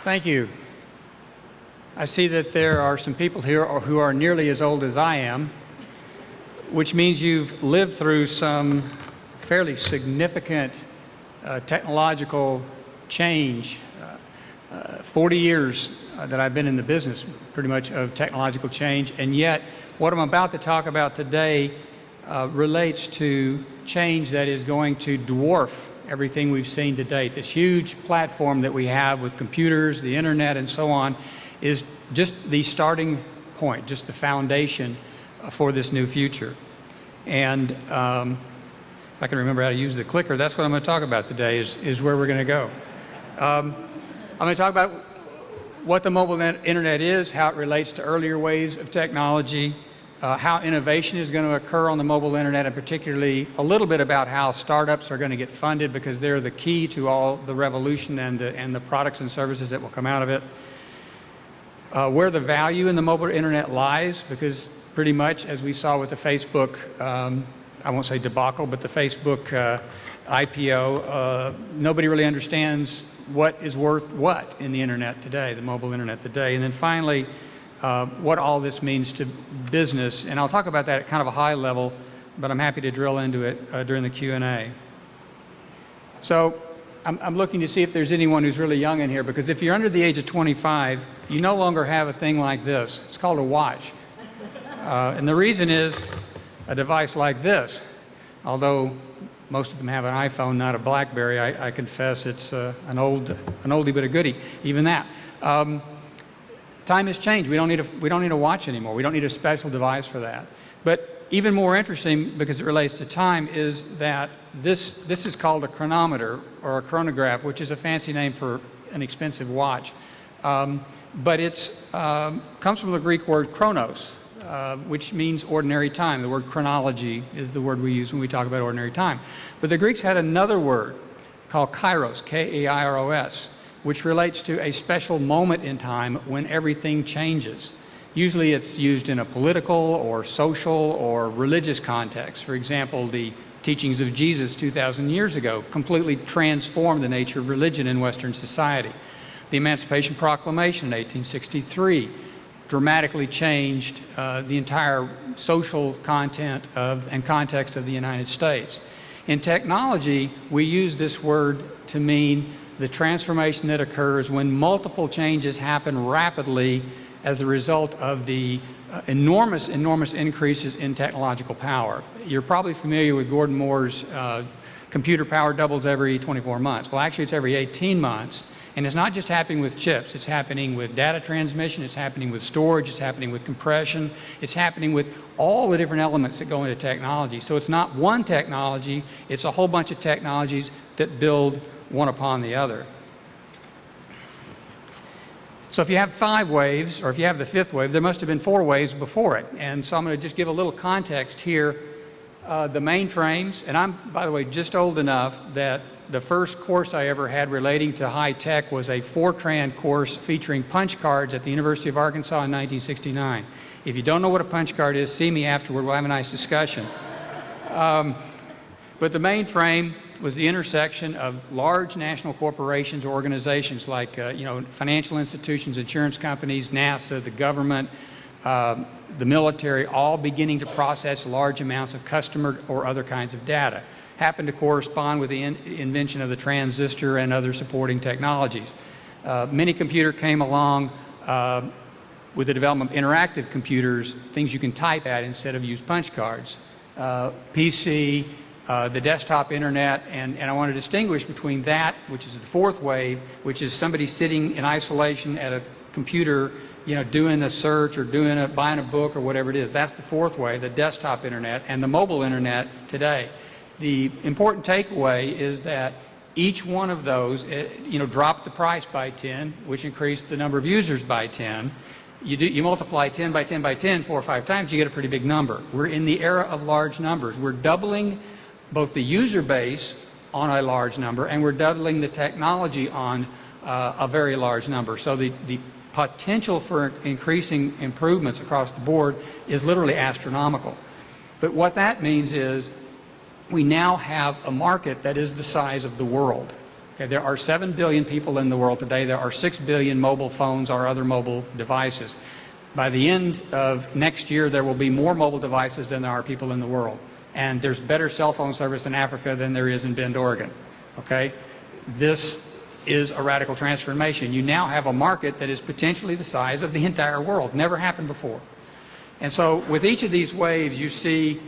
Thank you. I see that there are some people here who are nearly as old as I am, which means you've lived through some fairly significant technological change. 40 years that I've been in the business, pretty much, of technological change, and yet what I'm about to talk about today relates to change that is going to dwarf everything we've seen to date. This huge platform that we have with computers, the internet, and so on is just the starting point, just the foundation for this new future. And if I can remember how to use the clicker, that's what I'm going to talk about today, is where we're going to go. I'm going to talk about what the mobile internet is, how it relates to earlier waves of technology, how innovation is going to occur on the mobile internet, and particularly a little bit about how startups are going to get funded, because they're the key to all the revolution and the products and services that will come out of it. Where the value in the mobile internet lies, because pretty much, as we saw with the Facebook, I won't say debacle, but the Facebook IPO, nobody really understands what is worth what in the internet today, the mobile internet today. And then finally, what all this means to business. And I'll talk about that at kind of a high level, but I'm happy to drill into it during the Q&A. So I'm looking to see if there's anyone who's really young in here, because if you're under the age of 25, you no longer have a thing like this. It's called a watch. And the reason is a device like this. Although most of them have an iPhone, not a BlackBerry, I confess it's an oldie but a goodie, even that. Time has changed. We don't need a watch anymore. We don't need a special device for that. But even more interesting, because it relates to time, is that this is called a chronometer, or a chronograph, which is a fancy name for an expensive watch. But it comes from the Greek word chronos, which means ordinary time. The word chronology is the word we use when we talk about ordinary time. But the Greeks had another word called Kairos, K-A-I-R-O-S, which relates to a special moment in time when everything changes. Usually it's used in a political or social or religious context. For example, the teachings of Jesus 2,000 years ago completely transformed the nature of religion in Western society. The Emancipation Proclamation in 1863 dramatically changed the entire social content and context of the United States. In technology, we use this word to mean the transformation that occurs when multiple changes happen rapidly as a result of the enormous increases in technological power. You're probably familiar with Gordon Moore's computer power doubles every 24 months. Well, actually, it's every 18 months. And it's not just happening with chips. It's happening with data transmission. It's happening with storage. It's happening with compression. It's happening with all the different elements that go into technology. So it's not one technology. It's a whole bunch of technologies that build one upon the other. So if you have 5 waves, or if you have the 5th wave, there must have been 4 waves before it. And so I'm going to just give a little context here. The mainframes, and I'm, by the way, just old enough that the first course I ever had relating to high tech was a Fortran course featuring punch cards at the University of Arkansas in 1969. If you don't know what a punch card is, see me afterward. We'll have a nice discussion. But the mainframe was the intersection of large national corporations or organizations like financial institutions, insurance companies, NASA, the government, the military, all beginning to process large amounts of customer or other kinds of data. Happened to correspond with the invention of the transistor and other supporting technologies. Mini computer came along with the development of interactive computers, things you can type at instead of use punch cards. PC, the desktop internet, and I want to distinguish between that, which is the 4th wave, which is somebody sitting in isolation at a computer, doing a search or buying a book or whatever it is. That's the 4th wave, the desktop internet, and the mobile internet today. The important takeaway is that each one of those, dropped the price by 10, which increased the number of users by 10. You multiply 10 by 10 by 10 4 or 5 times, you get a pretty big number. We're in the era of large numbers. We're doubling both the user base on a large number, and we're doubling the technology on a very large number. So the potential for increasing improvements across the board is literally astronomical. But what that means is we now have a market that is the size of the world. Okay, there are 7 billion people in the world today. There are 6 billion mobile phones or other mobile devices. By the end of next year, there will be more mobile devices than there are people in the world. And there's better cell phone service in Africa than there is in Bend, Oregon. Okay? This is a radical transformation. You now have a market that is potentially the size of the entire world. Never happened before. And so with each of these waves, you see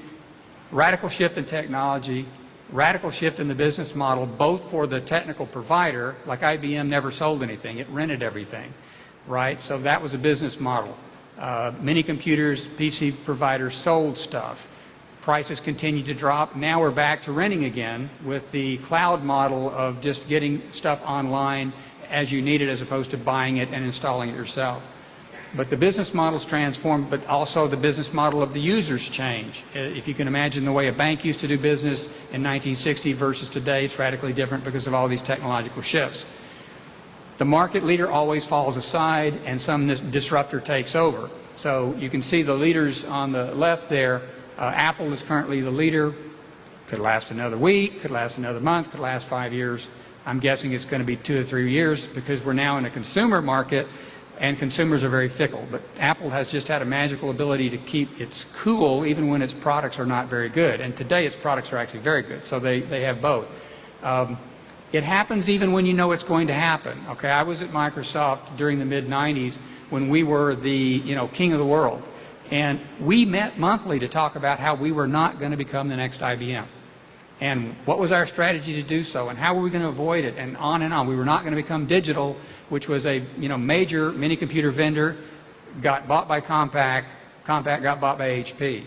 radical shift in technology, radical shift in the business model, both for the technical provider, like IBM never sold anything, it rented everything, right? So that was a business model. Many computers, PC providers sold stuff. Prices continued to drop. Now we're back to renting again with the cloud model of just getting stuff online as you need it as opposed to buying it and installing it yourself. But the business model's transformed, but also the business model of the users change. If you can imagine the way a bank used to do business in 1960 versus today, it's radically different because of all these technological shifts. The market leader always falls aside and some disruptor takes over. So you can see the leaders on the left there. Apple is currently the leader. Could last another week, could last another month, could last 5 years. I'm guessing it's going to be 2 or 3 years because we're now in a consumer market and consumers are very fickle. But Apple has just had a magical ability to keep its cool even when its products are not very good. And today its products are actually very good, so they have both. It happens even when you know it's going to happen. Okay, I was at Microsoft during the mid-90s when we were the king of the world. And we met monthly to talk about how we were not going to become the next IBM. And what was our strategy to do so, and how were we going to avoid it, and on and on. We were not going to become Digital, which was a major mini computer vendor, got bought by Compaq, Compaq got bought by HP.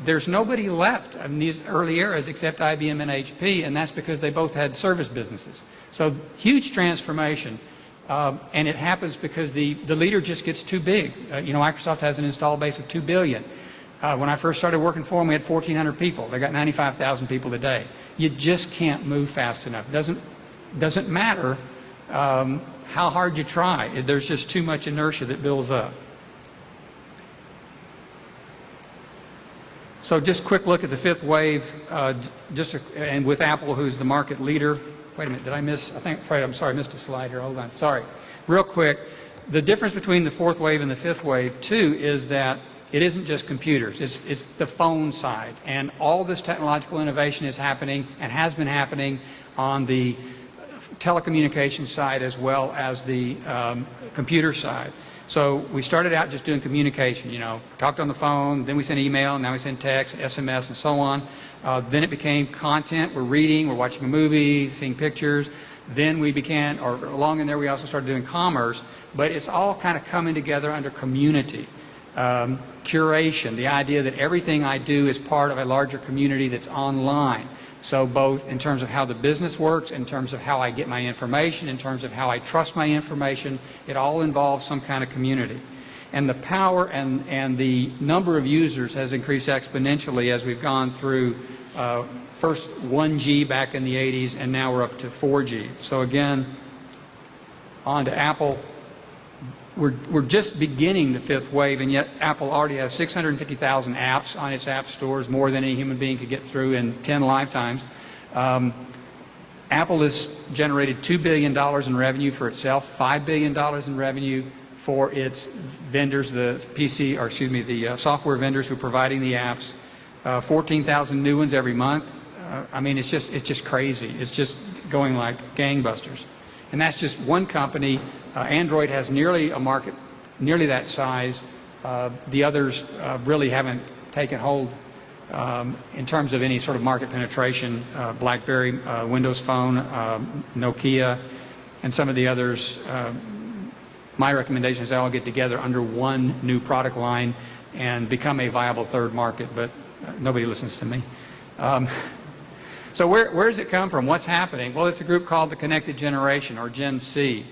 There's nobody left in these early eras except IBM and HP, and that's because they both had service businesses. So huge transformation. And it happens because the leader just gets too big. Microsoft has an install base of 2 billion. When I first started working for them, we had 1,400 people. They got 95,000 people today. You just can't move fast enough. Doesn't matter how hard you try. There's just too much inertia that builds up. So just a quick look at the fifth wave, and with Apple, who's the market leader. Wait a minute, did I miss? I'm sorry, I missed a slide here. Hold on. Sorry. Real quick, the difference between the fourth wave and the fifth wave, too, is that it isn't just computers. It's the phone side. And all this technological innovation is happening and has been happening on the telecommunications side as well as the computer side. So we started out just doing communication, talked on the phone, then we sent email, now we send text, SMS, and so on. Then it became content. We're reading, we're watching a movie, seeing pictures. Then we began, or along in there, we also started doing commerce. But it's all kind of coming together under community. Curation, the idea that everything I do is part of a larger community that's online. So both in terms of how the business works, in terms of how I get my information, in terms of how I trust my information, it all involves some kind of community. And the power and the number of users has increased exponentially as we've gone through first 1G back in the 80s, and now we're up to 4G. So again, on to Apple. We're just beginning the fifth wave, and yet Apple already has 650,000 apps on its app stores, more than any human being could get through in 10 lifetimes. Apple has generated $2 billion in revenue for itself, $5 billion in revenue for its vendors, the software vendors who are providing the apps, 14,000 new ones every month. It's just crazy. It's just going like gangbusters. And that's just one company. Android has nearly a market, nearly that size. The others really haven't taken hold in terms of any sort of market penetration. BlackBerry, Windows Phone, Nokia, and some of the others. My recommendation is they all get together under one new product line and become a viable third market, but nobody listens to me. So where does it come from? What's happening? Well, it's a group called the Connected Generation, or Gen C.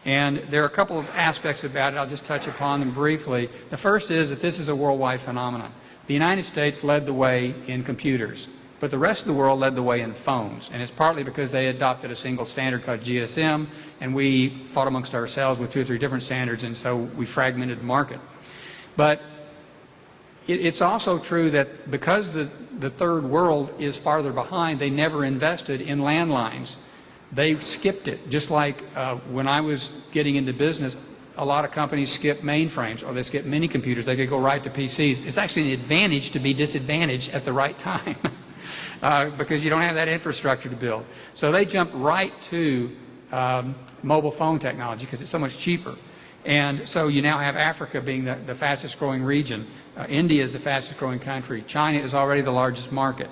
And there are a couple of aspects about it. I'll just touch upon them briefly. The first is that this is a worldwide phenomenon. The United States led the way in computers, but the rest of the world led the way in phones. And it's partly because they adopted a single standard called GSM, and we fought amongst ourselves with 2 or 3 different standards, and so we fragmented the market. But it's also true that because the third world is farther behind, they never invested in landlines. They skipped it, just like when I was getting into business, a lot of companies skip mainframes or they skip mini computers. They could go right to PCs. It's actually an advantage to be disadvantaged at the right time because you don't have that infrastructure to build. So they jumped right to mobile phone technology because it's so much cheaper. And so you now have Africa being the fastest growing region. India is the fastest growing country. China is already the largest market.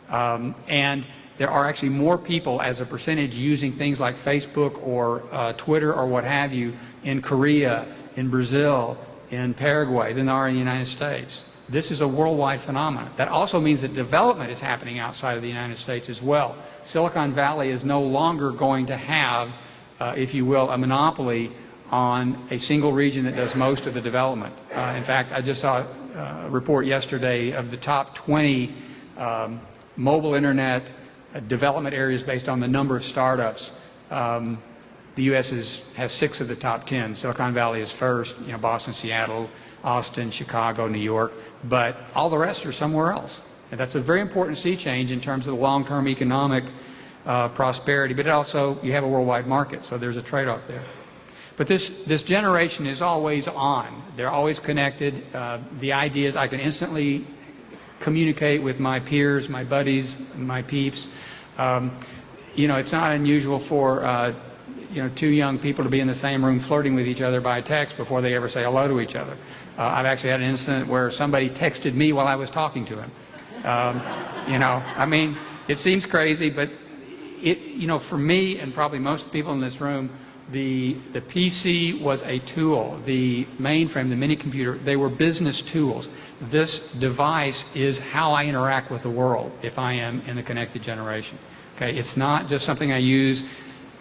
And there are actually more people as a percentage using things like Facebook or Twitter or what have you in Korea, in Brazil, in Paraguay than there are in the United States. This is a worldwide phenomenon. That also means that development is happening outside of the United States as well. Silicon Valley is no longer going to have, if you will, a monopoly on a single region that does most of the development. In fact, I just saw a report yesterday of the top 20 mobile internet development areas based on the number of startups. The U.S. has 6 of the top 10. Silicon Valley is first, Boston, Seattle, Austin, Chicago, New York, but all the rest are somewhere else. And that's a very important sea change in terms of the long-term economic prosperity, but also you have a worldwide market, so there's a trade-off there. But this generation is always on. They're always connected. The idea is I can instantly communicate with my peers, my buddies, my peeps. It's not unusual for 2 young people to be in the same room flirting with each other by text before they ever say hello to each other. I've actually had an incident where somebody texted me while I was talking to him. It seems crazy, but for me and probably most people in this room, the PC was a tool. The mainframe, the mini computer, they were business tools. This device is how I interact with the world if I am in the connected generation. Okay, it's not just something I use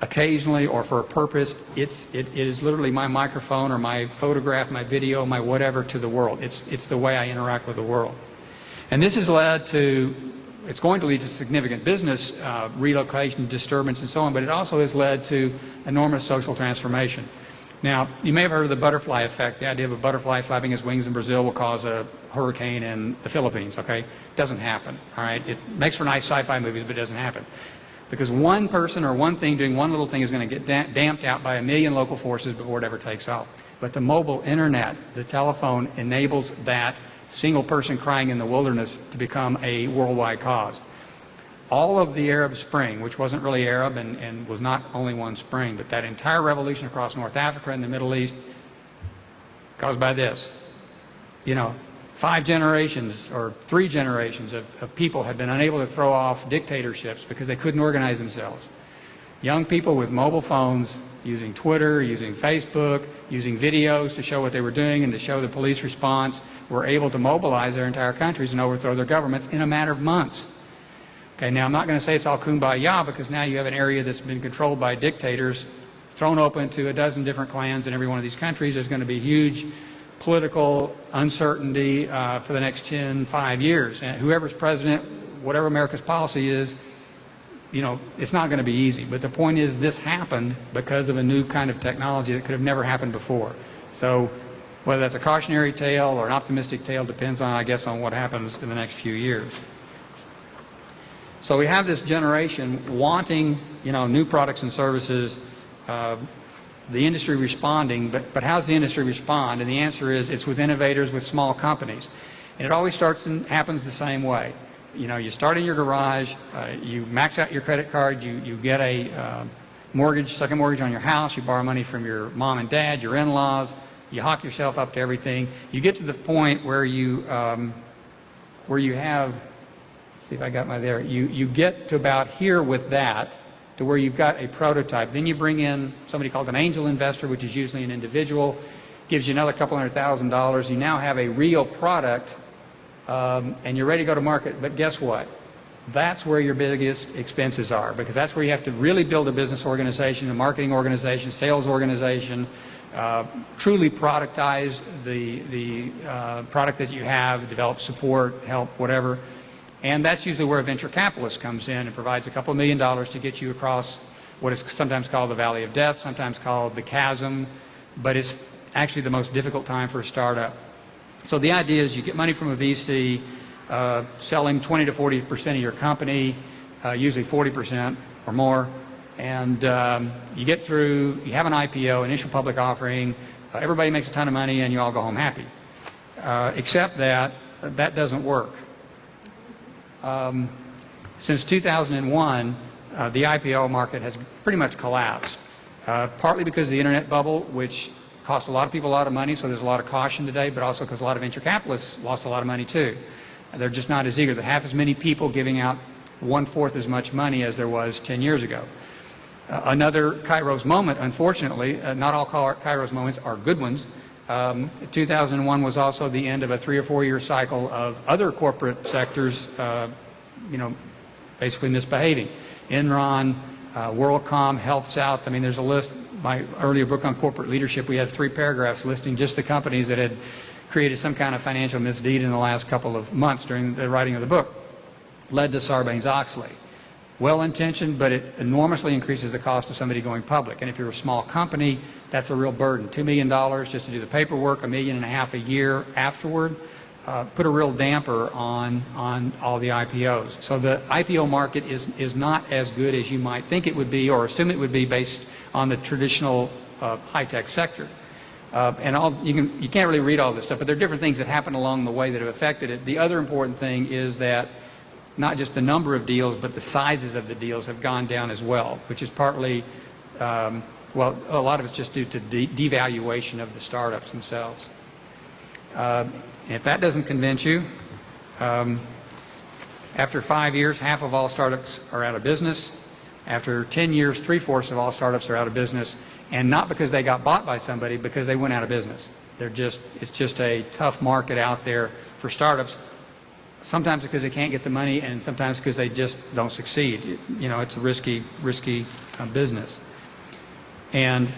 occasionally or for a purpose. It is literally my microphone or my photograph, my video, my whatever to the world. It's the way I interact with the world. And this has led to, it's going to lead to significant business relocation, disturbance, and so on, but it also has led to enormous social transformation. Now, you may have heard of the butterfly effect. The idea of a butterfly flapping its wings in Brazil will cause a hurricane in the Philippines, okay? It doesn't happen, all right? It makes for nice sci-fi movies, but it doesn't happen. Because one person or one thing doing one little thing is going to get damped out by a million local forces before it ever takes off. But the mobile internet, the telephone, enables that single person crying in the wilderness to become a worldwide cause. All of the Arab Spring, which wasn't really Arab and was not only one spring, but that entire revolution across North Africa and the Middle East, caused by this. 5 generations or 3 generations of people have been unable to throw off dictatorships because they couldn't organize themselves. Young people with mobile phones using Twitter, using Facebook, using videos to show what they were doing and to show the police response were able to mobilize their entire countries and overthrow their governments in a matter of months. Okay, now I'm not going to say it's all kumbaya because now you have an area that's been controlled by dictators, thrown open to a dozen different clans in every one of these countries. There's going to be huge political uncertainty for the next 5 years. And whoever's president, whatever America's policy is, it's not going to be easy. But the point is this happened because of a new kind of technology that could have never happened before. So whether that's a cautionary tale or an optimistic tale depends on, I guess, on what happens in the next few years. So we have this generation wanting, new products and services, the industry responding, but how's the industry respond? And the answer is it's with innovators, with small companies. And it always starts and happens the same way. You start in your garage, you max out your credit card, you get a second mortgage on your house, you borrow money from your mom and dad, your in-laws, you hock yourself up to everything. You get to the point where you have, let's see if I got my there, you get to about here with that, to where you've got a prototype. Then you bring in somebody called an angel investor, which is usually an individual, gives you another couple $100,000. You now have a real product, and you're ready to go to market. But guess what? That's where your biggest expenses are, because that's where you have to really build a business organization, a marketing organization, sales organization, truly productize the product that you have, develop support, help, whatever. And that's usually where a venture capitalist comes in and provides a couple $1 million to get you across what is sometimes called the valley of death, sometimes called the chasm, but it's actually the most difficult time for a startup. So the idea is you get money from a VC, selling 20 to 40% of your company, usually 40% or more, and you get through, you have an IPO, initial public offering, everybody makes a ton of money, and you all go home happy. Except that that doesn't work. Since 2001, the IPO market has pretty much collapsed, partly because of the internet bubble, which cost a lot of people a lot of money, so there's a lot of caution today, but also because a lot of venture capitalists lost a lot of money too. They're just not as eager. There are half as many people giving out 1/4 as much money as there was 10 years ago. Another Kairos moment, unfortunately, not all Kairos moments are good ones. 2001 was also the end of a 3 or 4 year cycle of other corporate sectors, basically misbehaving. Enron, WorldCom, HealthSouth. I mean, there's a list. My earlier book on corporate leadership, we had 3 paragraphs listing just the companies that had created some kind of financial misdeed in the last couple of months during the writing of the book. Led to Sarbanes-Oxley. Well-intentioned, but it enormously increases the cost of somebody going public. And if you're a small company, that's a real burden. $2 million just to do the paperwork, $1.5 million a year afterward, put a real damper on all the IPOs. So the IPO market is not as good as you might think it would be or assume it would be based on the traditional high-tech sector. And you can't really read all this stuff, but there are different things that happen along the way that have affected it. The other important thing is that not just the number of deals, but the sizes of the deals have gone down as well, which is partly, well, a lot of it's just due to devaluation of the startups themselves. If that doesn't convince you, after 5 years, half of all startups are out of business. After 10 years, 3/4 of all startups are out of business, and not because they got bought by somebody, because they went out of business. It's just a tough market out there for startups. Sometimes because they can't get the money, and sometimes because they just don't succeed. It's a risky business. And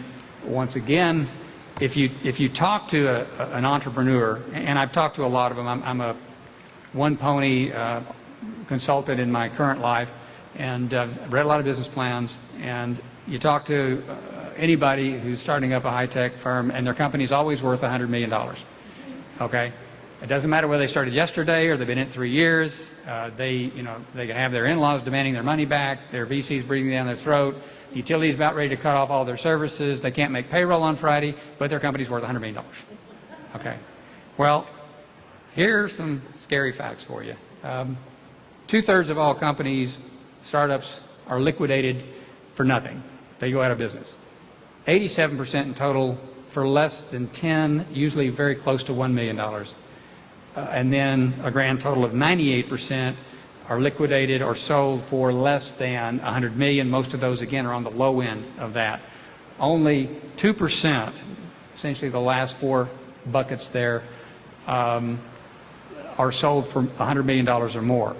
once again, if you talk to an entrepreneur, and I've talked to a lot of them, I'm a one-pony consultant in my current life, and I've read a lot of business plans, and you talk to anybody who's starting up a high-tech firm, and their company's always worth $100 million. Okay? It doesn't matter whether they started yesterday or they've been in it 3 years. They can have their in-laws demanding their money back, their VCs breathing down their throat, utilities about ready to cut off all their services, they can't make payroll on Friday, but their company's worth $100 million. Okay. Well, here's some scary facts for you. 2/3 of all companies, startups, are liquidated for nothing. They go out of business. 87% in total for less than 10, usually very close to $1 million. And then a grand total of 98% are liquidated or sold for less than $100 million. Most of those, again, are on the low end of that. Only 2%, essentially the last 4 buckets there, are sold for $100 million or more.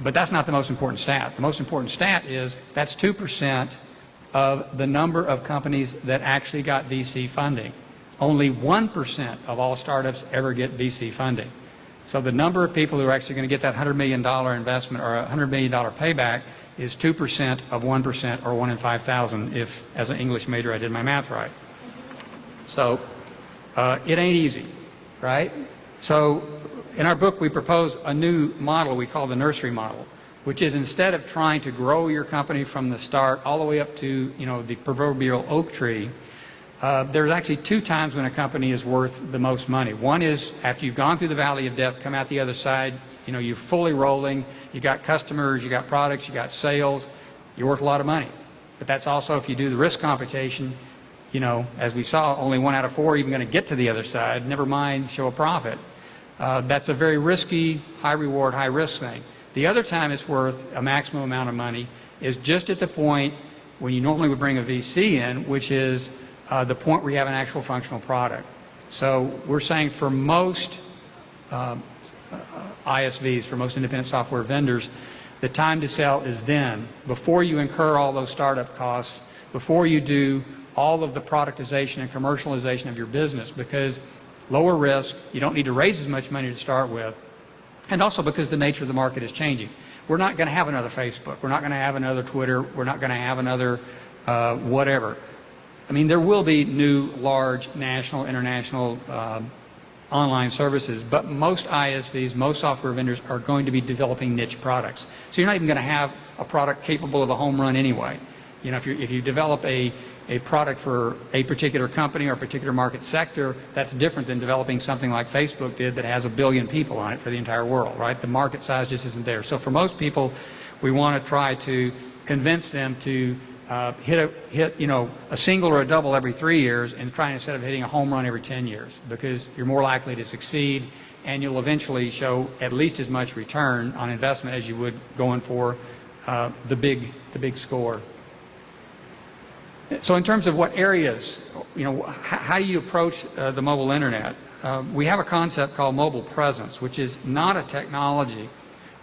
But that's not the most important stat. The most important stat is that's 2% of the number of companies that actually got VC funding. Only 1% of all startups ever get VC funding. So the number of people who are actually going to get that $100 million investment or $100 million payback is 2% of 1%, or 1 in 5,000 if, as an English major, I did my math right. So it ain't easy, right? So in our book, we propose a new model we call the Nursery Model, which is instead of trying to grow your company from the start all the way up to the proverbial oak tree, there's actually 2 times when a company is worth the most money. One is after you've gone through the valley of death, come out the other side, you're fully rolling, you got customers, you got products, you got sales, you're worth a lot of money. But that's also if you do the risk computation, as we saw, only 1 out of 4 are even going to get to the other side, never mind show a profit. That's a very risky, high reward, high risk thing. The other time it's worth a maximum amount of money is just at the point when you normally would bring a VC in, which is the point where you have an actual functional product. So we're saying for most ISVs, for most independent software vendors, the time to sell is then, before you incur all those startup costs, before you do all of the productization and commercialization of your business, because lower risk, you don't need to raise as much money to start with, and also because the nature of the market is changing. We're not going to have another Facebook. We're not going to have another Twitter. We're not going to have another whatever. I mean, there will be new, large, national, international online services, but most ISVs, most software vendors are going to be developing niche products. So you're not even going to have a product capable of a home run anyway. You know, if you develop a product for a particular company or a particular market sector, that's different than developing something like Facebook did that has 1 billion people on it for the entire world, right? The market size just isn't there. So for most people, we want to try to convince them to hit you know, a single or a double every 3 years and try instead of hitting a home run every 10 years, because you're more likely to succeed and you'll eventually show at least as much return on investment as you would going for the big score. So in terms of what areas, you know, how do you approach the mobile internet? We have a concept called mobile presence, which is not a technology,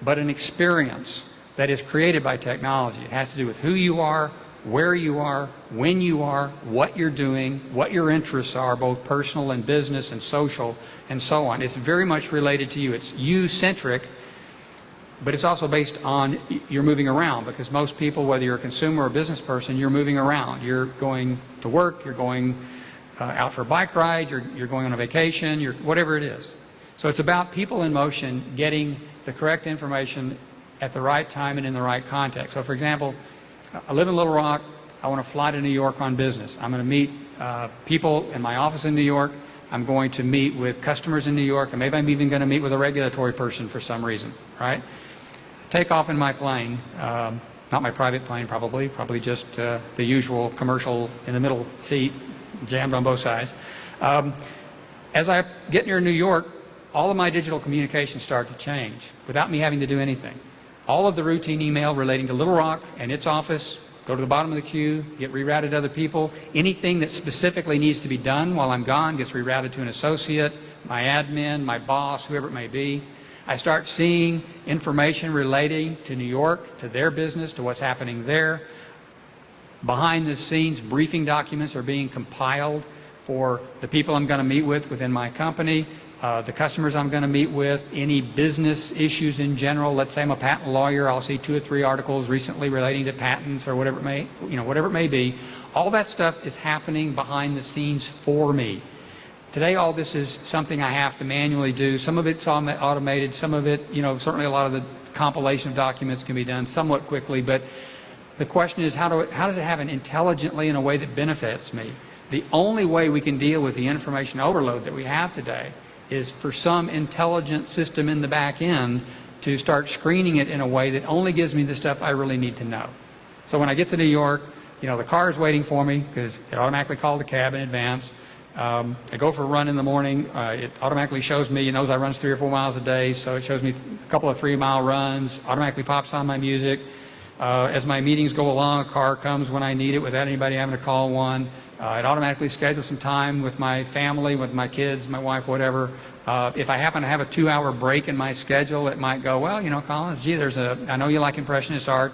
but an experience that is created by technology. It has to do with who you are, where you are, when you are, what you're doing, what your interests are, both personal and business and social and so on. It's very much related to you. It's you-centric, but it's also based on you're moving around, because most people, whether you're a consumer or a business person, you're moving around. You're going to work, you're going out for a bike ride, you're going on a vacation, whatever it is. So it's about people in motion getting the correct information at the right time and in the right context. So for example, I live in Little Rock, I want to fly to New York on business. I'm going to meet people in my office in New York. I'm going to meet with customers in New York, and maybe I'm even going to meet with a regulatory person for some reason, right? Take off in my plane, not my private plane probably just the usual commercial in the middle seat, jammed on both sides. As I get near New York, all of my digital communications start to change without me having to do anything. All of the routine email relating to Little Rock and its office go to the bottom of the queue, get rerouted to other people. Anything that specifically needs to be done while I'm gone gets rerouted to an associate, my admin, my boss, whoever it may be. I start seeing information relating to New York, to their business, to what's happening there. Behind the scenes, briefing documents are being compiled for the people I'm going to meet with within my company, the customers I'm going to meet with, any business issues in general. Let's say I'm a patent lawyer, I'll see 2 or 3 articles recently relating to patents or whatever it may be. All that stuff is happening behind the scenes for me. Today, all this is something I have to manually do. Some of it's automated, some of it, you know, certainly a lot of the compilation of documents can be done somewhat quickly, but the question is how does it happen intelligently in a way that benefits me? The only way we can deal with the information overload that we have today is for some intelligent system in the back end to start screening it in a way that only gives me the stuff I really need to know. So when I get to New York, you know, the car is waiting for me because it automatically called a cab in advance. I go for a run in the morning, it automatically shows me, it knows I run 3 or 4 miles a day, so it shows me a couple of 3-mile runs, automatically pops on my music. As my meetings go along, a car comes when I need it without anybody having to call one. It automatically schedules some time with my family, with my kids, my wife, whatever. If I happen to have a 2-hour break in my schedule, it might go, well, you know, Collins, gee, I know you like Impressionist art.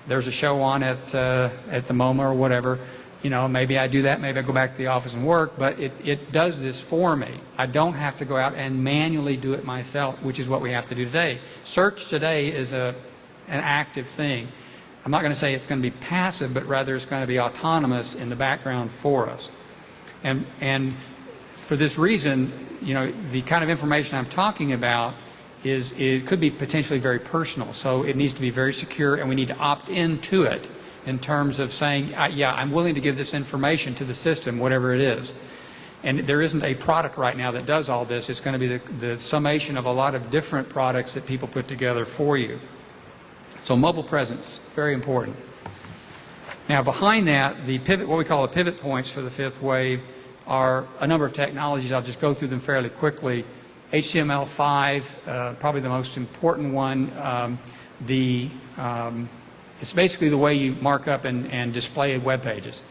There's a show on at the MoMA or whatever. You know, maybe I do that, maybe I go back to the office and work, but it does this for me. I don't have to go out and manually do it myself, which is what we have to do today. Search today is an active thing. I'm not going to say it's going to be passive, but rather it's going to be autonomous in the background for us. And for this reason, you know, the kind of information I'm talking about it could be potentially very personal. So it needs to be very secure, and we need to opt into it in terms of saying, yeah, I'm willing to give this information to the system, whatever it is. And there isn't a product right now that does all this. It's going to be the summation of a lot of different products that people put together for you. So mobile presence, very important. Now behind that, the pivot, what we call the pivot points for the 5th wave, are a number of technologies. I'll just go through them fairly quickly. HTML5, probably the most important one. It's basically the way you mark up and display web pages.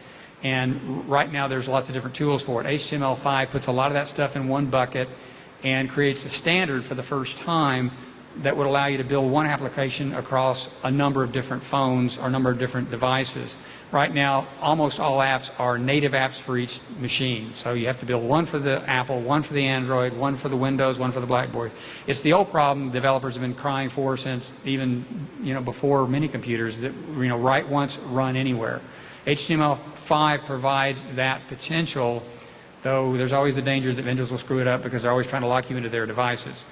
And right now there's lots of different tools for it. HTML5 puts a lot of that stuff in one bucket and creates a standard for the first time that would allow you to build one application across a number of different phones or a number of different devices. Right now, almost all apps are native apps for each machine. So you have to build one for the Apple, one for the Android, one for the Windows, one for the BlackBerry. It's the old problem developers have been crying for since even, you know, before mini computers, that, you know, write once, run anywhere. HTML5 provides that potential, though there's always the danger that vendors will screw it up because they're always trying to lock you into their devices.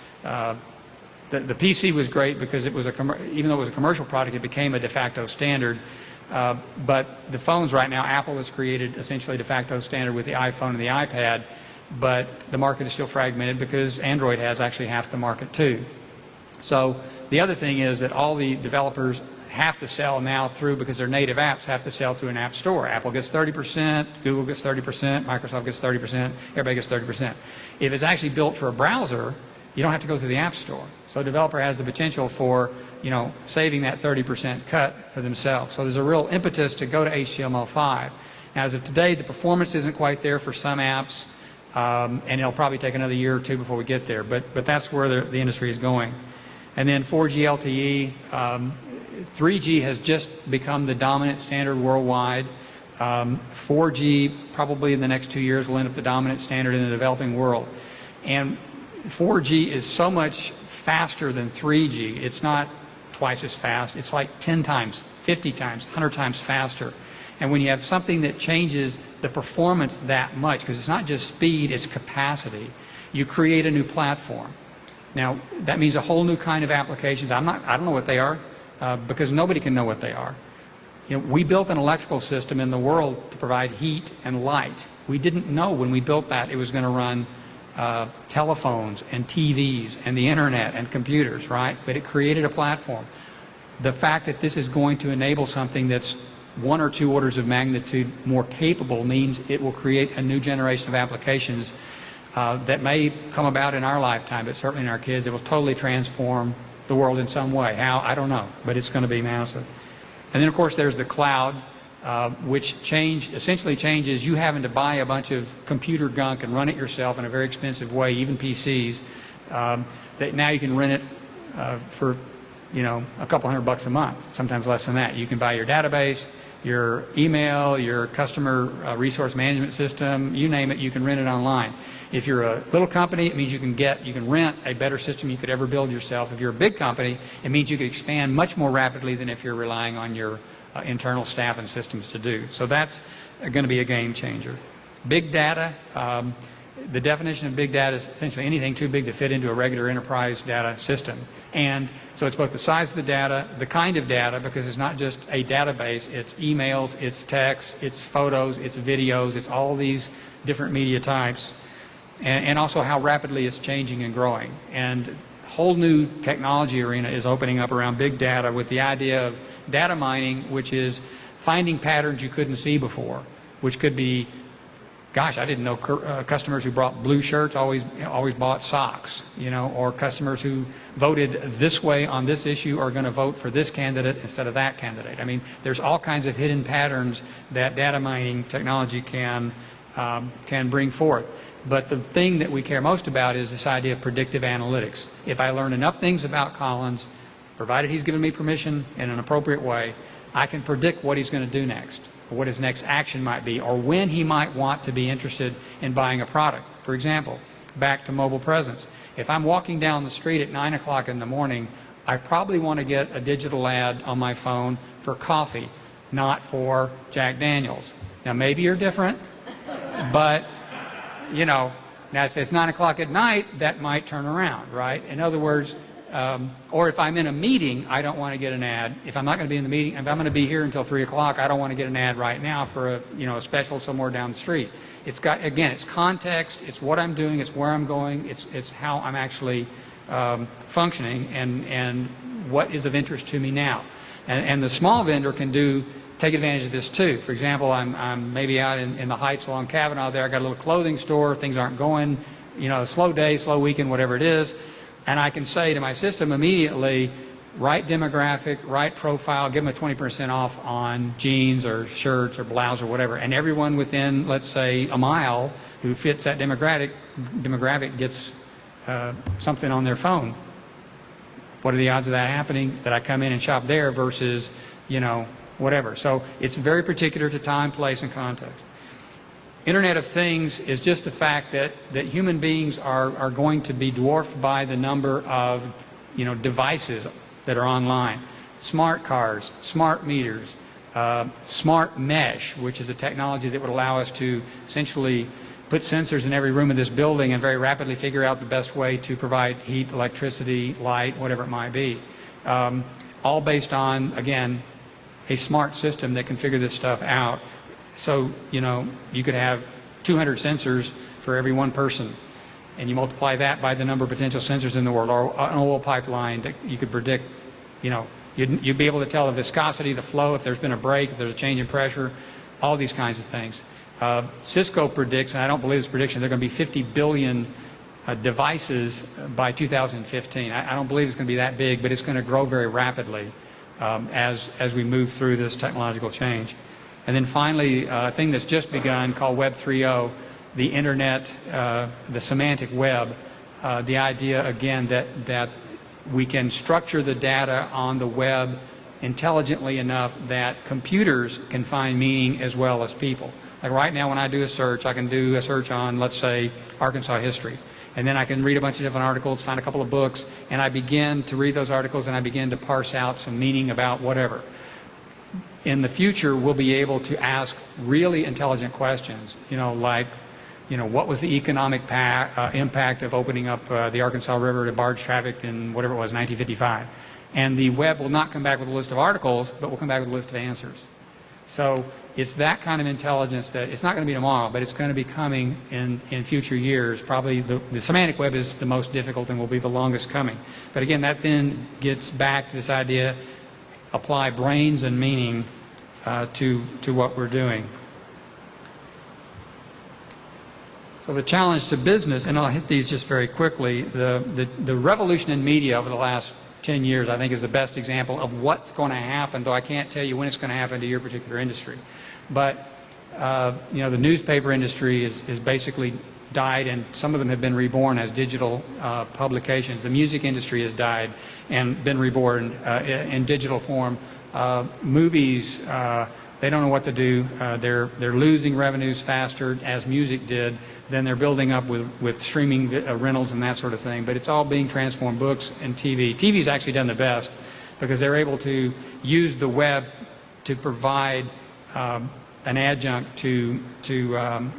The PC was great because it was even though it was a commercial product, it became a de facto standard. But the phones right now, Apple has created essentially de facto standard with the iPhone and the iPad, but the market is still fragmented because Android has actually half the market too. So the other thing is that all the developers have to sell now through, because their native apps have to sell through an app store. Apple gets 30%, Google gets 30%, Microsoft gets 30%, everybody gets 30%. If it's actually built for a browser, you don't have to go through the app store. So a developer has the potential for, saving that 30% cut for themselves. So there's a real impetus to go to HTML5. Now, as of today, the performance isn't quite there for some apps, and it'll probably take another year or two before we get there. But that's where the industry is going. And then 4G LTE, 3G has just become the dominant standard worldwide. 4G probably in the next 2 years will end up the dominant standard in the developing world. And 4G is so much faster than 3G. It's not twice as fast. It's like 10 times, 50 times, 100 times faster. And when you have something that changes the performance that much, because it's not just speed, it's capacity, you create a new platform. Now, that means a whole new kind of applications. I don't know what they are, because nobody can know what they are. We built an electrical system in the world to provide heat and light. We didn't know when we built that it was going to run telephones and TVs and the internet and computers, right? But it created a platform. The fact that this is going to enable something that's 1 or 2 orders of magnitude more capable means it will create a new generation of applications that may come about in our lifetime, but certainly in our kids. It will totally transform the world in some way. How? I don't know, but it's going to be massive. And then, of course, there's the cloud, which essentially changes you having to buy a bunch of computer gunk and run it yourself in a very expensive way, even PCs, that now you can rent it for, a couple $100 a month, sometimes less than that. You can buy your database, your email, your customer resource management system, you name it, you can rent it online. If you're a little company, it means you can rent a better system you could ever build yourself. If you're a big company, it means you can expand much more rapidly than if you're relying on your internal staff and systems to do. So that's going to be a game changer. Big data, the definition of big data is essentially anything too big to fit into a regular enterprise data system. And so it's both the size of the data, the kind of data, because it's not just a database, it's emails, it's texts, it's photos, it's videos, it's all these different media types, and also how rapidly it's changing and growing. And a whole new technology arena is opening up around big data with the idea of data mining, which is finding patterns you couldn't see before, which could be, gosh, I didn't know customers who brought blue shirts always bought socks, or customers who voted this way on this issue are going to vote for this candidate instead of that candidate. I mean, there's all kinds of hidden patterns that data mining technology can bring forth. But the thing that we care most about is this idea of predictive analytics. If I learn enough things about Collins, provided he's given me permission in an appropriate way, I can predict what he's going to do next, or what his next action might be, or when he might want to be interested in buying a product. For example, back to mobile presence. If I'm walking down the street at 9 o'clock in the morning, I probably want to get a digital ad on my phone for coffee, not for Jack Daniels. Now, maybe you're different, but, now if it's 9 o'clock at night, that might turn around, right? In other words, or if I'm in a meeting, I don't want to get an ad. If I'm not going to be in the meeting, if I'm going to be here until 3 o'clock, I don't want to get an ad right now for a special somewhere down the street. It's got, again, it's context, it's what I'm doing, it's where I'm going, it's how I'm actually functioning, and what is of interest to me now. And the small vendor can take advantage of this too. For example, I'm maybe out in the Heights along Kavanaugh there. I got a little clothing store. Things aren't going, slow day, slow weekend, whatever it is. And I can say to my system immediately, right demographic, right profile, give them a 20% off on jeans or shirts or blouse or whatever. And everyone within, let's say, a mile who fits that demographic gets something on their phone. What are the odds of that happening, that I come in and shop there versus, whatever. So it's very particular to time, place, and context. Internet of Things is just the fact that human beings are going to be dwarfed by the number of devices that are online. Smart cars, smart meters, smart mesh, which is a technology that would allow us to essentially put sensors in every room of this building and very rapidly figure out the best way to provide heat, electricity, light, whatever it might be. All based on, again, a smart system that can figure this stuff out. So, you know, you could have 200 sensors for every one person, and you multiply that by the number of potential sensors in the world, or an oil pipeline that you could predict, you know, you'd be able to tell the viscosity, the flow, if there's been a break, if there's a change in pressure, all these kinds of things. Cisco predicts, and I don't believe this prediction, there are going to be 50 billion devices by 2015. I don't believe it's going to be that big, but it's going to grow very rapidly as we move through this technological change. And then finally, a thing that's just begun called Web 3.0, the Internet, the semantic web, the idea, again, that we can structure the data on the web intelligently enough that computers can find meaning as well as people. Like right now when I do a search, I can do a search on, let's say, Arkansas history. And then I can read a bunch of different articles, find a couple of books, and I begin to read those articles and I begin to parse out some meaning about whatever. In the future, we'll be able to ask really intelligent questions, you know, like, you know, what was the economic impact of opening up the Arkansas River to barge traffic in whatever it was, 1955. And the web will not come back with a list of articles, but will come back with a list of answers. So it's that kind of intelligence that it's not going to be tomorrow, but it's going to be coming in future years. Probably the semantic web is the most difficult and will be the longest coming. But again, that then gets back to this idea, apply brains and meaning to what we're doing. So the challenge to business, and I'll hit these just very quickly, the revolution in media over the last 10 years, I think, is the best example of what's going to happen, though I can't tell you when it's going to happen to your particular industry. But, you know, the newspaper industry is basically died, and some of them have been reborn as digital publications. The music industry has died and been reborn in digital form. Movies, they don't know what to do. They're losing revenues faster, as music did, than they're building up with streaming rentals and that sort of thing. But it's all being transformed. Books and TV. TV's actually done the best because they're able to use the web to provide an adjunct to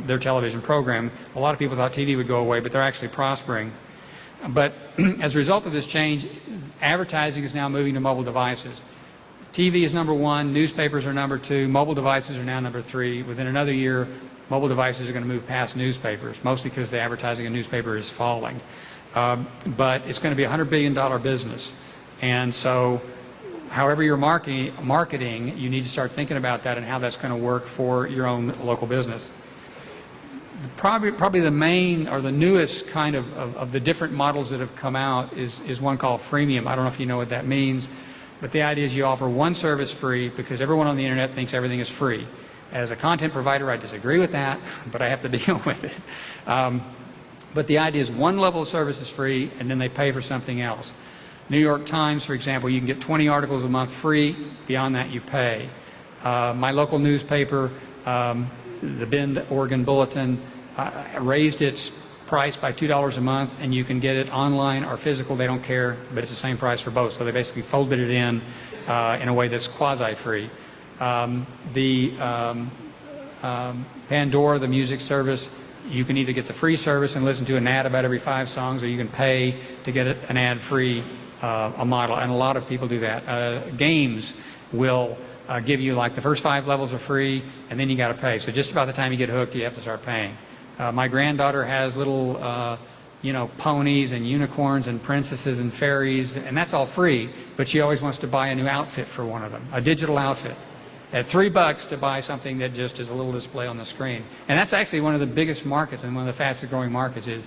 their television program. A lot of people thought TV would go away, but they're actually prospering. But as a result of this change, advertising is now moving to mobile devices. TV is number one, newspapers are number two, mobile devices are now number three. Within another year, mobile devices are going to move past newspapers, mostly because the advertising in newspaper is falling. But it's going to be a $100 billion business. And so however you're marketing, you need to start thinking about that and how that's going to work for your own local business. Probably the main or the newest kind of the different models that have come out is one called freemium. I don't know if you know what that means. But the idea is you offer one service free because everyone on the internet thinks everything is free. As a content provider, I disagree with that, but I have to deal with it. But the idea is one level of service is free, and then they pay for something else. New York Times, for example, you can get 20 articles a month free. Beyond that, you pay. My local newspaper, the Bend, Oregon Bulletin, raised its price by $2 a month, and you can get it online or physical. They don't care, but it's the same price for both. So they basically folded it in a way that's quasi-free. Pandora, the music service, you can either get the free service and listen to an ad about every 5 songs, or you can pay to get an ad-free a model, and a lot of people do that. Games will give you, like, the first 5 levels are free, and then you got to pay. So just about the time you get hooked, you have to start paying. My granddaughter has little, you know, ponies and unicorns and princesses and fairies, and that's all free, but she always wants to buy a new outfit for one of them, a digital outfit, at $3 to buy something that just is a little display on the screen. And that's actually one of the biggest markets and one of the fastest growing markets is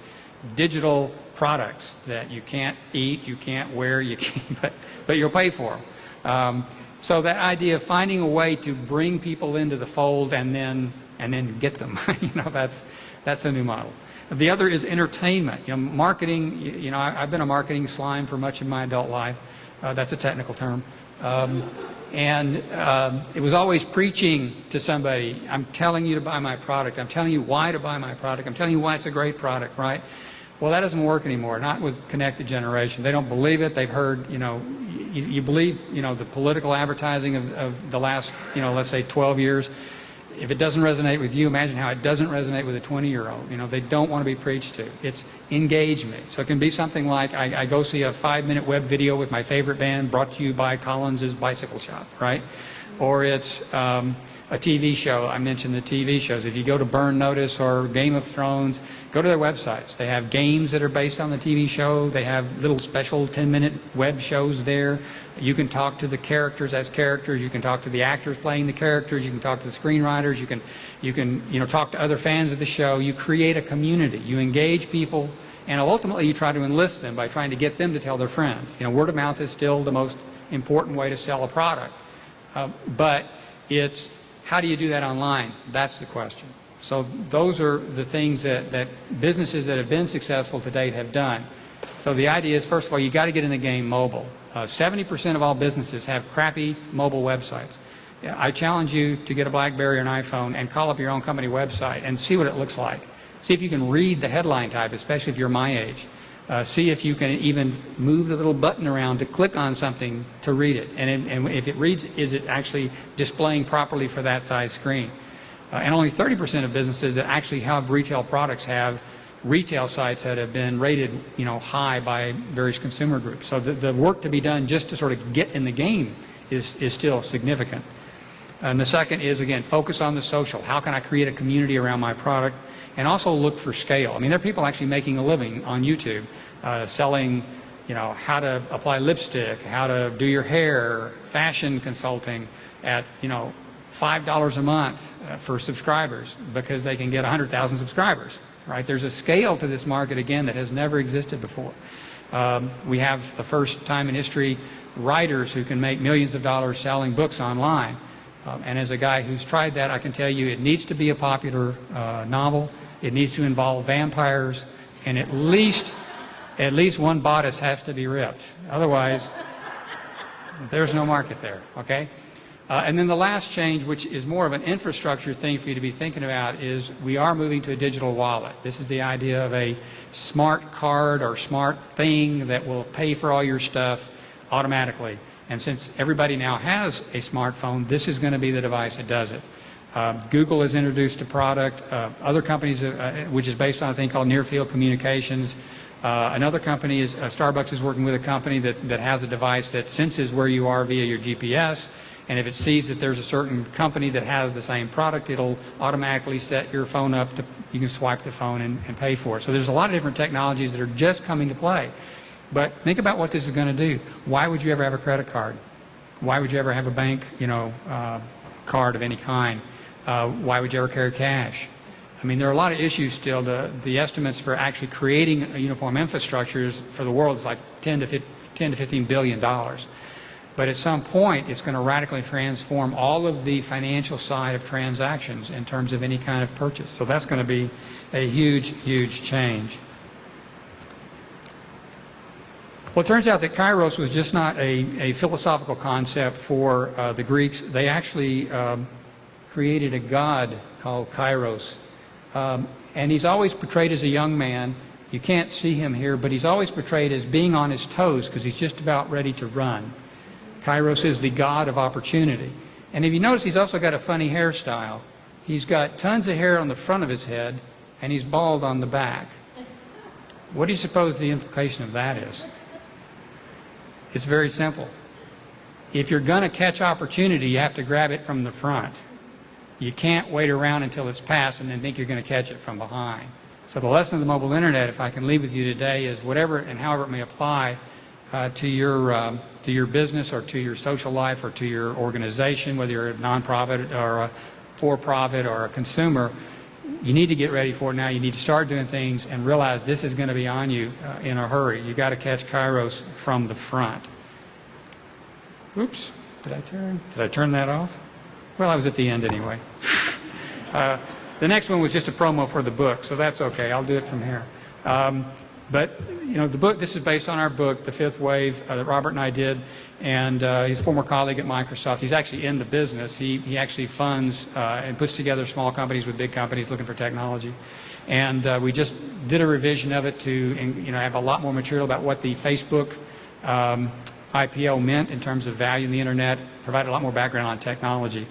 digital products that you can't eat, you can't wear, you can't, but you'll pay for them. So that idea of finding a way to bring people into the fold and then get them, you know, that's a new model. The other is entertainment. You know, marketing. You know, I've been a marketing slime for much of my adult life. That's a technical term. It was always preaching to somebody. I'm telling you to buy my product. I'm telling you why to buy my product. I'm telling you why it's a great product, right? Well, that doesn't work anymore. Not with connected generation. They don't believe it. They've heard. You know, you believe. You know, the political advertising of the last, you know, let's say 12 years. If it doesn't resonate with you, imagine how it doesn't resonate with a 20-year-old. You know, they don't want to be preached to. It's engage me. So it can be something like I go see a 5-minute web video with my favorite band brought to you by Collins' Bicycle Shop, right? or it's a TV show. I mentioned the TV shows. If you go to Burn Notice or Game of Thrones, go to their websites. They have games that are based on the TV show. They have little special 10-minute web shows there. You can talk to the characters as characters. You can talk to the actors playing the characters. You can talk to the screenwriters. You can talk to other fans of the show. You create a community. You engage people, and ultimately you try to enlist them by trying to get them to tell their friends. Word of mouth is still the most important way to sell a product, but it's how do you do that online? That's the question. So those are the things that businesses that have been successful to date have done. So the idea is, first of all, you got to get in the game mobile. 70% of all businesses have crappy mobile websites. I challenge you to get a BlackBerry or an iPhone and call up your own company website and see what it looks like. See if you can read the headline type, especially if you're my age. See if you can even move the little button around to click on something to read it. And if it reads, is it actually displaying properly for that size screen? And only 30% of businesses that actually have retail products have retail sites that have been rated, high by various consumer groups. So the work to be done just to sort of get in the game is still significant. And the second is, again, focus on the social. How can I create a community around my product? And also look for scale. I mean, there are people actually making a living on YouTube selling, how to apply lipstick, how to do your hair, fashion consulting at, $5 a month for subscribers because they can get 100,000 subscribers, right? There's a scale to this market, again, that has never existed before. We have the first time in history writers who can make millions of dollars selling books online. And as a guy who's tried that, I can tell you it needs to be a popular novel. It needs to involve vampires, and at least one bodice has to be ripped. Otherwise, there's no market there, okay? And then the last change, which is more of an infrastructure thing for you to be thinking about, is we are moving to a digital wallet. This is the idea of a smart card or smart thing that will pay for all your stuff automatically. And since everybody now has a smartphone, this is going to be the device that does it. Google has introduced a product. Other companies, which is based on a thing called near-field communications. Another company is Starbucks is working with a company that has a device that senses where you are via your GPS. And if it sees that there's a certain company that has the same product, it'll automatically set your phone up to, you can swipe the phone and pay for it. So there's a lot of different technologies that are just coming to play. But think about what this is going to do. Why would you ever have a credit card? Why would you ever have a bank, card of any kind? Why would you ever carry cash? I mean, there are a lot of issues still. The estimates for actually creating a uniform infrastructure for the world is like $10 to $15 billion. But at some point, it's going to radically transform all of the financial side of transactions in terms of any kind of purchase. So that's going to be a huge, huge change. Well, it turns out that Kairos was just not a philosophical concept for the Greeks. They actually created a god called Kairos. And he's always portrayed as a young man. You can't see him here, but he's always portrayed as being on his toes because he's just about ready to run. Kairos is the god of opportunity. And if you notice, he's also got a funny hairstyle. He's got tons of hair on the front of his head, and he's bald on the back. What do you suppose the implication of that is? It's very simple. If you're going to catch opportunity, you have to grab it from the front. You can't wait around until it's passed and then think you're going to catch it from behind. So the lesson of the mobile internet, if I can leave with you today, is whatever and however it may apply to your business or to your social life or to your organization, whether you're a nonprofit or a for-profit or a consumer, you need to get ready for it now. You need to start doing things and realize this is going to be on you in a hurry. You've got to catch Kairos from the front. Oops, did I turn that off? Well, I was at the end anyway. The next one was just a promo for the book, so that's okay. I'll do it from here. But, the book, this is based on our book, The Fifth Wave, that Robert and I did, and he's a former colleague at Microsoft. He's actually in the business. He actually funds and puts together small companies with big companies looking for technology. And we just did a revision of it to, have a lot more material about what the Facebook IPO meant in terms of value in the internet, provide a lot more background on technology.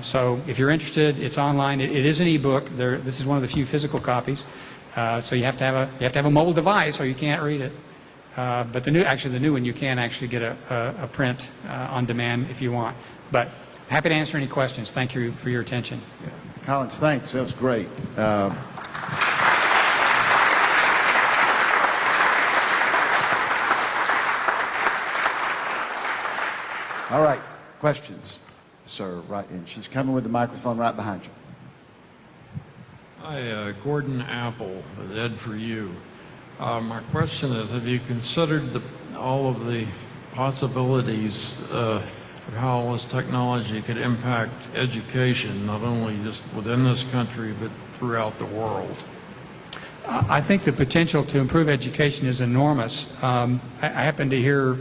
So if you're interested, it's online. It is an e-book. This is one of the few physical copies. So you have to have a mobile device, or you can't read it. But the new one, you can actually get a print on demand if you want. But Happy to answer any questions. Thank you for your attention. Yeah. Collins, thanks. That was great. All right, questions, sir, right, and she's coming with the microphone right behind you. Hi, Gordon Apple, with Ed for You. My question is, have you considered all of the possibilities of how this technology could impact education, not only just within this country, but throughout the world? I think the potential to improve education is enormous. I happened to hear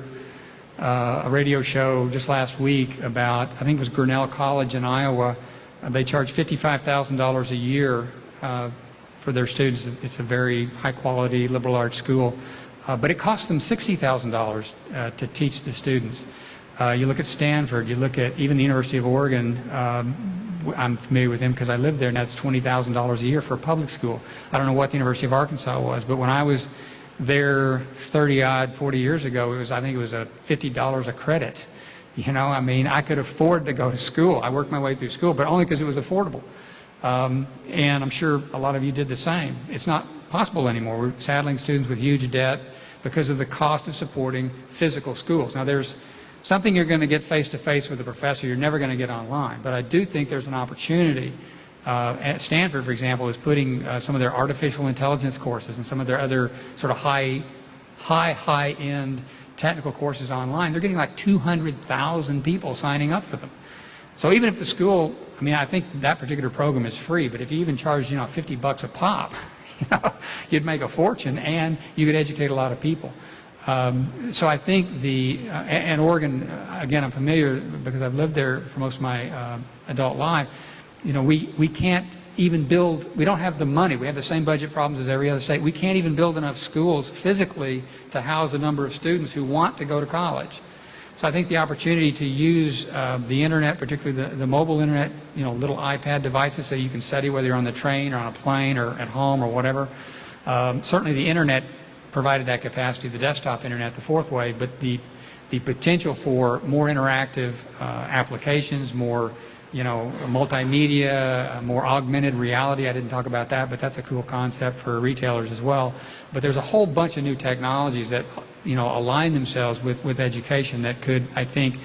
a radio show just last week about, I think it was Grinnell College in Iowa. They charge $55,000 a year for their students. It's a very high-quality liberal arts school, but it costs them $60,000 to teach the students. You look at Stanford, you look at even the University of Oregon. I'm familiar with them because I lived there, and that's $20,000 a year for a public school. I don't know what the University of Arkansas was, but when I was there 30-odd, 40 years ago, I think it was $50 a credit. You know, I mean, I could afford to go to school. I worked my way through school, but only because it was affordable. And I'm sure a lot of you did the same. It's not possible anymore. We're saddling students with huge debt because of the cost of supporting physical schools. Now, there's something you're going to get face-to-face with a professor you're never going to get online, but I do think there's an opportunity. At Stanford, for example, is putting some of their artificial intelligence courses and some of their other sort of high-end technical courses online. They're getting like 200,000 people signing up for them. So even if the school, I mean, I think that particular program is free, but if you even charged, $50 a pop, you'd make a fortune and you could educate a lot of people. So I think and Oregon, again, I'm familiar because I've lived there for most of my adult life. We can't even build, we don't have the money. We have the same budget problems as every other state. We can't even build enough schools physically to house the number of students who want to go to college. So I think the opportunity to use the internet, particularly the mobile internet, little iPad devices so you can study whether you're on the train or on a plane or at home or whatever. Certainly the internet provided that capacity, the desktop internet, the fourth wave, but the potential for more interactive applications, more multimedia, more augmented reality. I didn't talk about that, but that's a cool concept for retailers as well. But there's a whole bunch of new technologies that, align themselves with education that could, I think,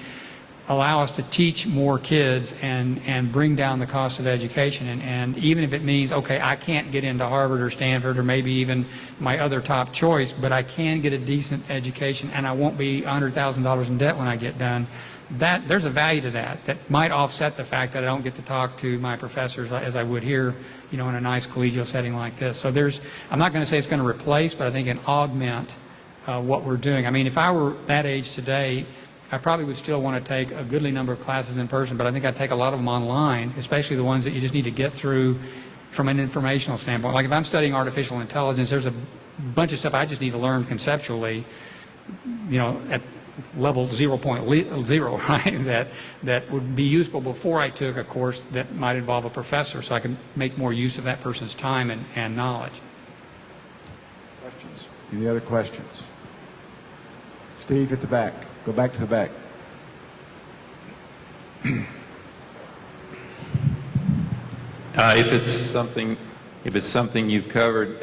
allow us to teach more kids and bring down the cost of education. And even if it means, okay, I can't get into Harvard or Stanford or maybe even my other top choice, but I can get a decent education and I won't be $100,000 in debt when I get done, there's a value to that might offset the fact that I don't get to talk to my professors as I would here, in a nice collegial setting like this. So I'm not going to say it's going to replace, but I think it can augment what we're doing. I mean, if I were that age today, I probably would still want to take a goodly number of classes in person, but I think I'd take a lot of them online, especially the ones that you just need to get through from an informational standpoint. Like if I'm studying artificial intelligence, there's a bunch of stuff I just need to learn conceptually, at level 0.0, right, that would be useful before I took a course that might involve a professor, so I can make more use of that person's time and knowledge. Questions? Any other questions? Steve at the back. Go back to the back. If it's something you've covered,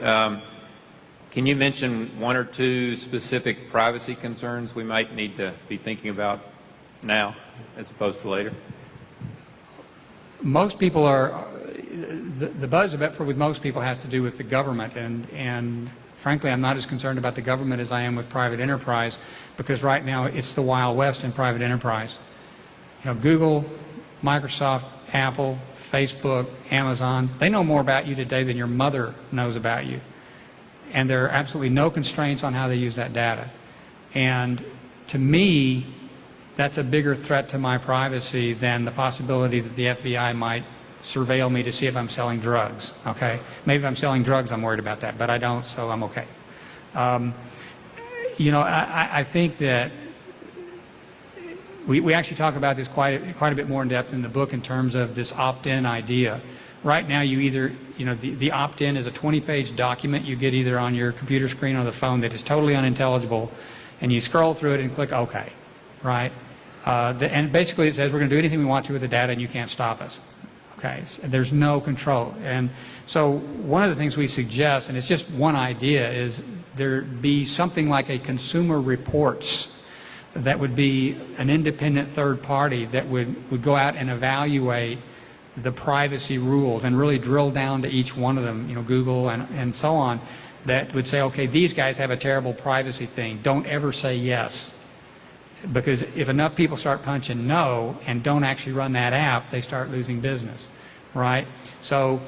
can you mention one or two specific privacy concerns we might need to be thinking about now as opposed to later? Most people are, the buzz with most people has to do with the government, and frankly, I'm not as concerned about the government as I am with private enterprise, because right now it's the Wild West in private enterprise. Google, Microsoft, Apple, Facebook, Amazon, they know more about you today than your mother knows about you. And there are absolutely no constraints on how they use that data. And to me, that's a bigger threat to my privacy than the possibility that the FBI might surveil me to see if I'm selling drugs, okay? Maybe if I'm selling drugs, I'm worried about that, but I don't, so I'm okay. I think that we actually talk about this quite a bit more in depth in the book in terms of this opt-in idea. Right now, you either, the opt-in is a 20-page document you get either on your computer screen or the phone that is totally unintelligible, and you scroll through it and click OK, right? And basically it says we're going to do anything we want to with the data and you can't stop us. Okay, so there's no control. And so one of the things we suggest, and it's just one idea, is there be something like a consumer reports that would be an independent third party that would go out and evaluate the privacy rules and really drill down to each one of them, you know, Google and so on, that would say, okay, these guys have a terrible privacy thing. Don't ever say yes. Because if enough people start punching no and don't actually run that app, they start losing business, right? So,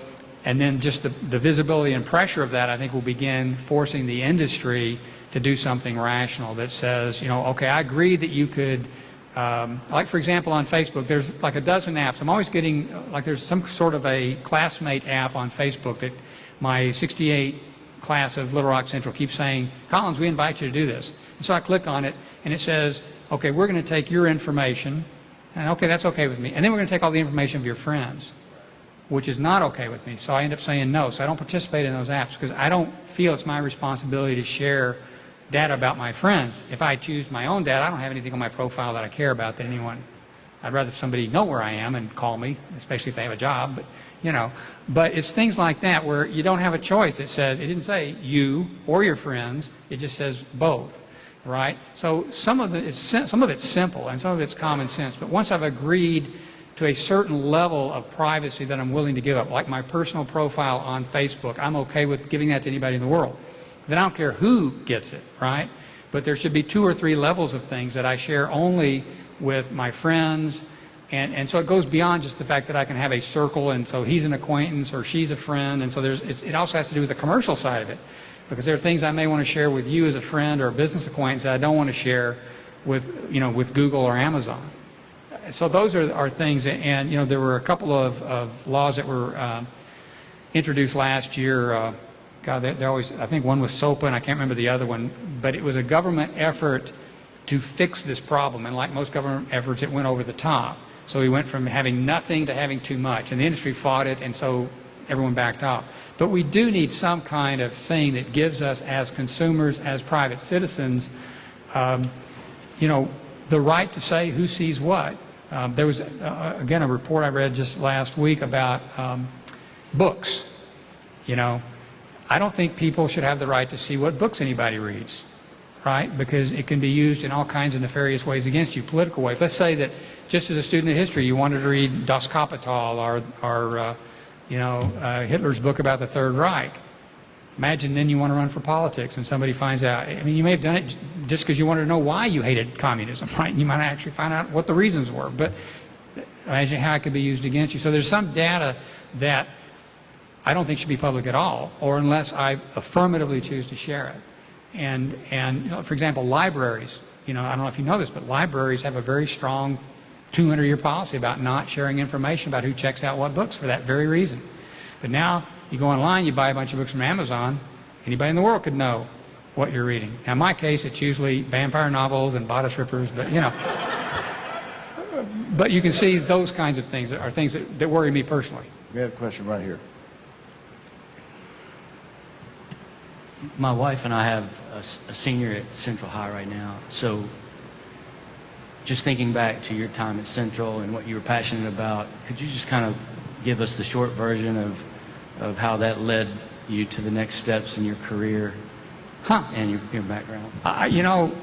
and then just the visibility and pressure of that, I think, will begin forcing the industry to do something rational that says, you know, okay, I agree that you could, like for example on Facebook, there's like a dozen apps. I'm always getting, like there's some sort of a classmate app on Facebook that my 68 class of Little Rock Central keeps saying, Collins, we invite you to do this. And so I click on it and it says, okay, we're going to take your information, and okay, that's okay with me, and then we're going to take all the information of your friends, which is not okay with me. So I end up saying no. So I don't participate in those apps because I don't feel it's my responsibility to share data about my friends. If I choose my own data, I don't have anything on my profile that I care about than anyone. I'd rather somebody know where I am and call me, especially if they have a job, but you know. But it's things like that where you don't have a choice. It says, it didn't say you or your friends, it just says both. Right? So some of it's simple and some of it's common sense. But once I've agreed to a certain level of privacy that I'm willing to give up, like my personal profile on Facebook, I'm okay with giving that to anybody in the world. Then I don't care who gets it, right? But there should be 2 or 3 levels of things that I share only with my friends. And so it goes beyond just the fact that I can have a circle and so he's an acquaintance or she's a friend. And so it also has to do with the commercial side of it. Because there are things I may want to share with you as a friend or a business acquaintance that I don't want to share with, you know, with Google or Amazon. So those are things, and you know, there were a couple of laws that were introduced last year. God, they're always, I think one was SOPA and I can't remember the other one, but it was a government effort to fix this problem. And like most government efforts, it went over the top. So we went from having nothing to having too much, and the industry fought it, and so everyone backed off. But we do need some kind of thing that gives us as consumers, as private citizens, you know, the right to say who sees what. There was, again, a report I read just last week about books. You know, I don't think people should have the right to see what books anybody reads, right? Because it can be used in all kinds of nefarious ways against you, political ways. Let's say that just as a student of history, you wanted to read Das Kapital or you know, Hitler's book about the Third Reich. Imagine then you want to run for politics and somebody finds out. I mean, you may have done it just because you wanted to know why you hated communism, right? And you might actually find out what the reasons were. But imagine how it could be used against you. So there's some data that I don't think should be public at all, or unless I affirmatively choose to share it. And you know, for example, libraries. You know, I don't know if you know this, but libraries have a very strong 200-year policy about not sharing information about who checks out what books for that very reason. But now you go online, you buy a bunch of books from Amazon, anybody in the world could know what you're reading. Now in my case, it's usually vampire novels and bodice rippers, but you know. But you can see those kinds of things are things that worry me personally. We have a question right here. My wife and I have a senior at Central High right now, so just thinking back to your time at Central and what you were passionate about, could you just kind of give us the short version of how that led you to the next steps in your career and your background? You know,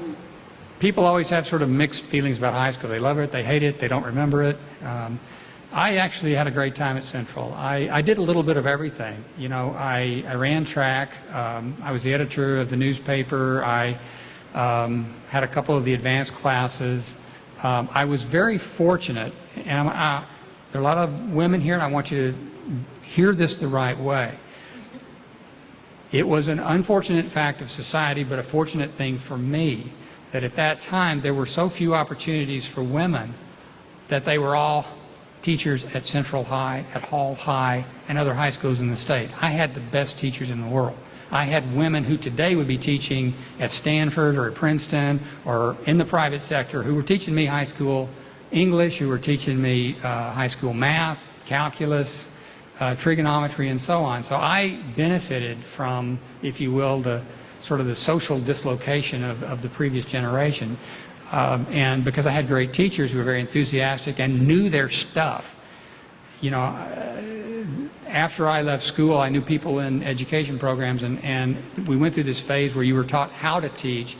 people always have sort of mixed feelings about high school. They love it, they hate it, they don't remember it. I actually had a great time at Central. I did a little bit of everything. You know, I ran track. I was the editor of the newspaper. I had a couple of the advanced classes. I was very fortunate, and there are a lot of women here, and I want you to hear this the right way. It was an unfortunate fact of society, but a fortunate thing for me, that at that time there were so few opportunities for women that they were all teachers at Central High, at Hall High, and other high schools in the state. I had the best teachers in the world. I had women who today would be teaching at Stanford or at Princeton or in the private sector who were teaching me high school English, who were teaching me high school math, calculus, trigonometry, and so on. So I benefited from, if you will, the sort of the social dislocation of the previous generation. And because I had great teachers who were very enthusiastic and knew their stuff. You know, after I left school, I knew people in education programs, and we went through this phase where you were taught how to teach,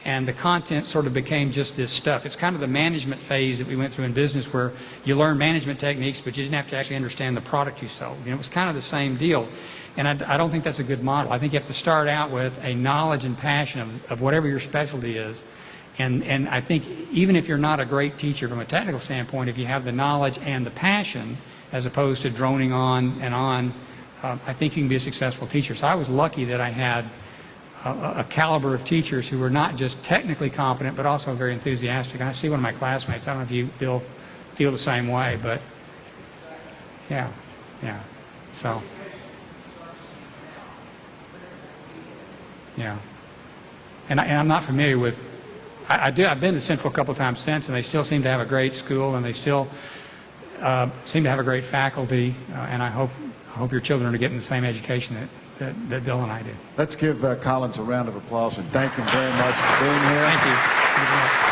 and the content sort of became just this stuff. It's kind of the management phase that we went through in business, where you learn management techniques, but you didn't have to actually understand the product you sold. You know, it was kind of the same deal. And I don't think that's a good model. I think you have to start out with a knowledge and passion of whatever your specialty is. And I think even if you're not a great teacher from a technical standpoint, if you have the knowledge and the passion, as opposed to droning on and on, I think you can be a successful teacher. So I was lucky that I had a caliber of teachers who were not just technically competent, but also very enthusiastic. And I see one of my classmates, I don't know if you feel the same way, but yeah, so, yeah. And I'm not familiar with, I've been to Central a couple of times since, and they still seem to have a great school, and they still seem to have a great faculty, and I hope your children are getting the same education that Bill and I did. Let's give Collins a round of applause and thank him very much for being here. Thank you.